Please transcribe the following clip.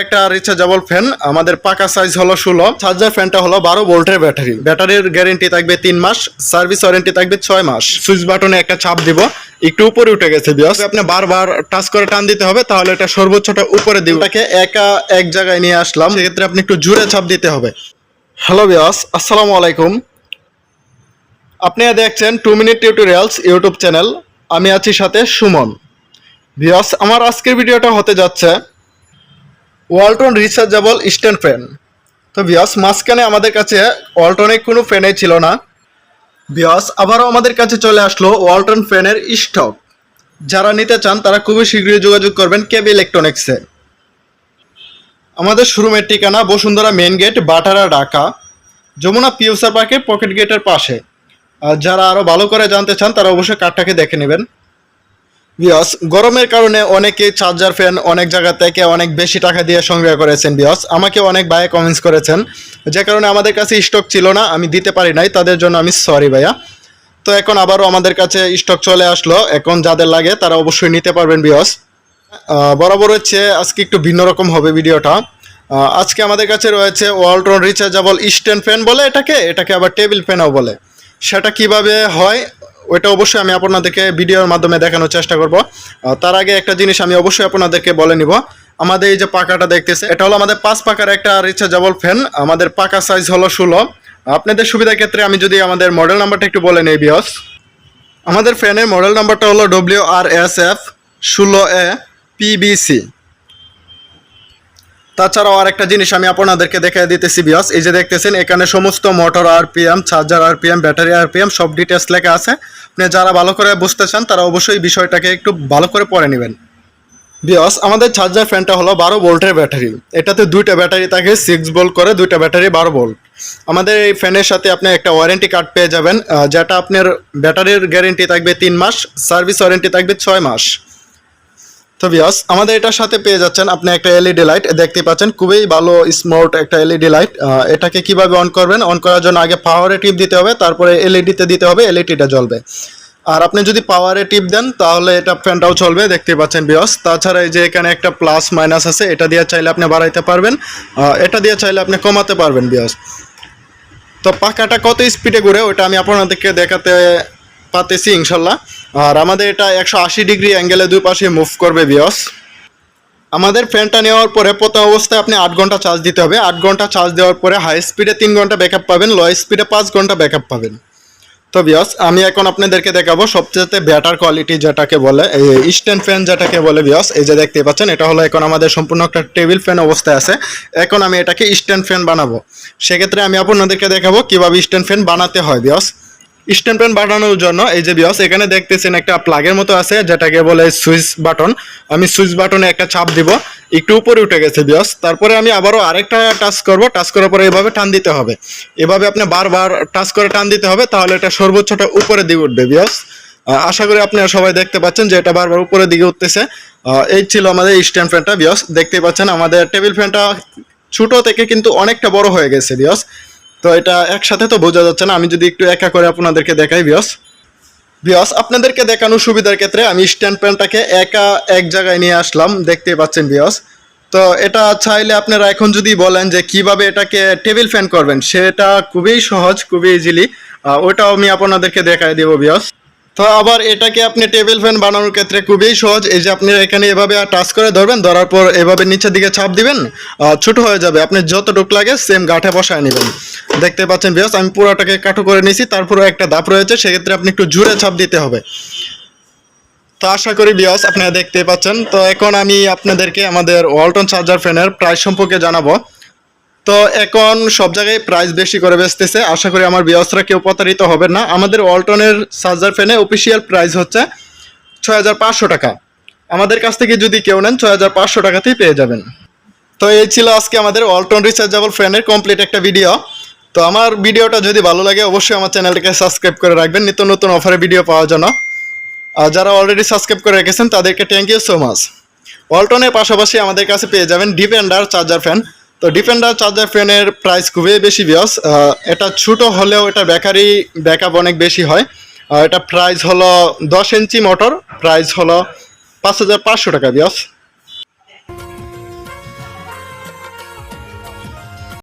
একটা rechargeable fan, আমাদের পাকা সাইজ হলো 16, চার্জার ফ্যানটা হলো 12 ভোল্টের ব্যাটারি। ব্যাটারির গ্যারেন্টি থাকবে 3 মাস, সার্ভিস ওয়ারেন্টি থাকবে 6 মাস। সুইচ বাটনে একটা চাপ দিব, একটু উপরে উঠে গেছে বিয়স, আপনি বারবার টাচ করে টান দিতে হবে, তাহলে এটা সর্বোচ্চটা উপরে দিব। এটাকে একা এক জায়গায় নিয়ে আসলাম, সেক্ষেত্রে আপনি একটু জোরে চাপ দিতে হবে। হ্যালো বিয়স, আসসালামু আলাইকুম। আপনারা দেখছেন 2 মিনিট টিউটোরিয়ালস ইউটিউব চ্যানেল। আমি আছি সাথে সুমন। বিয়স, আমার আজকের ভিডিওটা হতে যাচ্ছে ওয়ালটন রিচার্জেবল স্ট্যান্ড ফ্যান। তো বিয়স, মাঝখানে আমাদের কাছে ওয়ালটনের কোনো ফ্যানই ছিল না। বিয়স, আবারও আমাদের কাছে চলে আসলো ওয়ালটন ফ্যানের স্টক। যারা নিতে চান তারা খুবই শীঘ্রই যোগাযোগ করবেন কেবি ইলেকট্রনিক্সে। আমাদের শোরুমের ঠিকানা Bashundhara main gate, বাটারা, Dhaka, Jamuna future পার্কের পকেট গেটের পাশে। আর যারা আরও ভালো করে জানতে চান তারা অবশ্যই কার্ডটাকে দেখে নেবেন। বিয়স, গরমের কারণে অনেকে চার্জার ফ্যান অনেক জায়গা থেকে অনেক বেশি টাকা দিয়ে সংগ্রহ করেছেন। বিয়স, আমাকে অনেক ভাইয়া কমেন্টস করেছেন, যে কারণে আমাদের কাছে স্টক ছিল না, আমি দিতে পারি নাই, তাদের জন্য আমি সরি ভাইয়া। তো এখন আবারও আমাদের কাছে স্টক চলে আসলো, এখন যাদের লাগে তারা অবশ্যই নিতে পারবেন। বিয়স, বরাবর হচ্ছে আজকে একটু ভিন্ন রকম হবে ভিডিওটা। আজকে আমাদের কাছে রয়েছে ওয়ালটন রিচার্জেবল স্ট্যান্ড ফ্যান বলে এটাকে আবার টেবিল ফ্যানও বলে। সেটা কিভাবে হয় ওইটা অবশ্যই আমি আপনাদেরকে ভিডিওর মাধ্যমে দেখানোর চেষ্টা করব। তার আগে একটা জিনিস আমি অবশ্যই আপনাদেরকে বলে নিব। আমাদের এই যে পাকাটা দেখতেছে, এটা হলো আমাদের 5 পাকার একটা রিচার্জেবল ফ্যান। আমাদের পাকা সাইজ হলো 16। আপনাদের সুবিধার ক্ষেত্রে আমি যদি আমাদের মডেল নাম্বারটা একটু বলে নেই বিয়স। আমাদের ফ্যানের মডেল নাম্বারটা হলো WRSF 16A PBC। তাছাড়াও আর একটা জিনিস আমি আপনাদেরকে দেখাই দিতেছি বিয়স। এই যে দেখতেছেন, এখানে সমস্ত motor RPM, charger RPM, battery RPM সব ডিটেলস লেখা আছে। আপনি যারা ভালো করে বুঝতে চান তারা অবশ্যই বিষয়টাকে একটু ভালো করে পড়ে নেবেন। বিয়স, আমাদের চার্জার ফ্যানটা হলো 12 ভোল্টের ব্যাটারি। এটাতে 2টা ব্যাটারি থাকে, 6 ভোল্ট করে 2টা ব্যাটারি 12 ভোল্ট। আমাদের এই ফ্যানের সাথে আপনি একটা ওয়ারেন্টি কার্ড পেয়ে যাবেন, যেটা আপনার ব্যাটারির গ্যারেন্টি থাকবে 3 মাস, সার্ভিস ওয়ারেন্টি থাকবে 6 মাস। তো বিয়স, আমাদের এটার সাথে পেয়ে যাচ্ছেন আপনি একটা এলইডি লাইট, দেখতে পাচ্ছেন খুবই ভালো স্মার্ট একটা এলইডি লাইট। এটাকে কিভাবে অন করবেন, অন করার জন্য আগে পাওয়ারে টিপ দিতে হবে, তারপরে এলইডিতে দিতে হবে, এলইডিটা জ্বলবে। আর আপনি যদি পাওয়ারে টিপ দেন তাহলে এটা ফ্যানটাও চলবে, দেখতে পাচ্ছেন বিয়স। তাছাড়া এই যে এখানে একটা প্লাস মাইনাস আছে, এটা দিয়ে চাইলে আপনি বাড়াইতে পারবেন, এটা দিয়ে চাইলে আপনি কমাতে পারবেন বিয়স। তো পাখাটা কত স্পিডে ঘুরে ওটা আমি আপনাদেরকে দেখাতে পারতেছি ইনশাল্লাহ। আর আমাদের এটা 180 ডিগ্রি অ্যাঙ্গেলে দুই পাশে মুভ করবে বিয়স। আমাদের ফ্যানটা নেওয়ার পরে প্রথম অবস্থায় আপনি 8 ঘন্টা চার্জ দিতে হবে। 8 ঘন্টা চার্জ দেওয়ার পরে হাই স্পিডে 3 ঘন্টা ব্যাকআপ পাবেন, লো স্পিডে 5 ঘন্টা ব্যাকআপ পাবেন। তো বিয়স, আমি এখন আপনাদেরকে দেখাবো সবচেয়ে বেটার কোয়ালিটি যেটাকে বলে এই স্ট্যান্ড ফ্যান যেটাকে বলে বিয়স। এই যে দেখতে পাচ্ছেন, এটা হলো এখন আমাদের সম্পূর্ণ একটা টেবিল ফ্যান অবস্থায় আছে। এখন আমি এটাকে স্ট্যান্ড ফ্যান বানাবো, সেক্ষেত্রে আমি আপনাদেরকে দেখাবো কিভাবে স্ট্যান্ড ফ্যান বানাতে হয় বিয়স। স্ট্যান্ড ফ্যান বানানোর জন্য এই যে বিয়স, এখানে দেখতেছেন একটা প্লাগের মতো আছে যেটাকে বলে সুইচ বাটন। আমি সুইচ বাটনে একটা চাপ দিব, একটু উপরে উঠে গেছে বিয়স। তারপরে আমি আবারও আরেকটা টাচ করব, টাচ করার পরে এভাবে টান দিতে হবে। এভাবে আপনি বারবার টাচ করে টান দিতে হবে, তাহলে এটা সর্বোচ্চটা উপরে দিকে উঠবে বিয়স। আশা করি আপনারা সবাই দেখতে পাচ্ছেন যে এটা বারবার উপরের দিকে উঠতেছে। এই ছিল আমাদের স্ট্যান্ড ফ্যানটা বিয়স। দেখতে পাচ্ছেন আমাদের টেবিল ফ্যানটা ছোট থেকে কিন্তু অনেকটা বড় হয়ে গেছে বিয়স। তো এটা একসাথে তো বোঝা যাচ্ছে না, আমি যদি একটু একা করে আপনাদেরকে দেখাই বিয়স। আপনাদেরকে দেখানোর সুবিধার ক্ষেত্রে আমি স্ট্যান্ড ফ্যানটাকে একা এক জায়গায় নিয়ে আসলাম, দেখতে পাচ্ছেন বিয়স। তো এটা চাইলে আপনারা এখন যদি বলেন যে কিভাবে এটাকে টেবিল ফ্যান করবেন, সেটা খুবই সহজ, খুবই ইজিলি ওটাও আমি আপনাদেরকে দেখাই দেবো বিয়স। তো আবার এটাকে আপনি টেবিল ফ্যান বানানোর ক্ষেত্রে খুবই সহজ। এই যে আপনি এখানে এভাবে টাচ করে ধরবেন, ধরার পর এভাবে নিচের দিকে চাপ দিবেন, ছোট হয়ে যাবে। আপনি যতটুকু লাগে সেম গাঁঠে বসায় নেবেন। দেখতে পাচ্ছেন বিয়স, আমি পুরোটাকে কাটো করে নিয়েছি, তারপরে একটা ধাপ রয়েছে, সেক্ষেত্রে আপনি একটু জোরে চাপ দিতে হবে। তো আশা করি বিয়স আপনারা দেখতে পাচ্ছেন। তো এখন আমি আপনাদেরকে আমাদের ওয়ালটন চার্জার ফ্যানের প্রাইস সম্পর্কে জানাবো। তো এখন সব জায়গায় প্রাইস বেশি করে বেচতেছে, আশা করি আমার বিয়সরা কেউ প্রতারিত হবে না। আমাদের ওয়ালটনের চার্জার ফ্যানে অফিসিয়াল প্রাইস হচ্ছে 6500 টাকা। আমাদের কাছ থেকে যদি কেউ নেন 6500 টাকাতেই পেয়ে যাবেন। তো এই ছিল আজকে আমাদের ওয়ালটন রিচার্জেবল ফ্যানের কমপ্লিট একটা ভিডিও। তো আমার ভিডিওটা যদি ভালো লাগে অবশ্যই আমার চ্যানেলটাকে সাবস্ক্রাইব করে রাখবেন নিত্য নতুন অফারে ভিডিও পাওয়ার জন্য। আর যারা অলরেডি সাবস্ক্রাইব করে রেখেছেন তাদেরকে থ্যাংক ইউ সো মাচ। ওয়ালটনের পাশাপাশি আমাদের কাছে পেয়ে যাবেন ডিফেন্ডার চার্জার ফ্যান। তো ডিফেন্ডার চার্জার ফ্যানের প্রাইস খুবই বেশি বিয়স। এটা ছোট হলেও এটা ব্যাকআপ অনেক বেশি হয়। এটা প্রাইস হলো 10 ইঞ্চি মোটর, প্রাইস হলো 5500 টাকা বিয়স।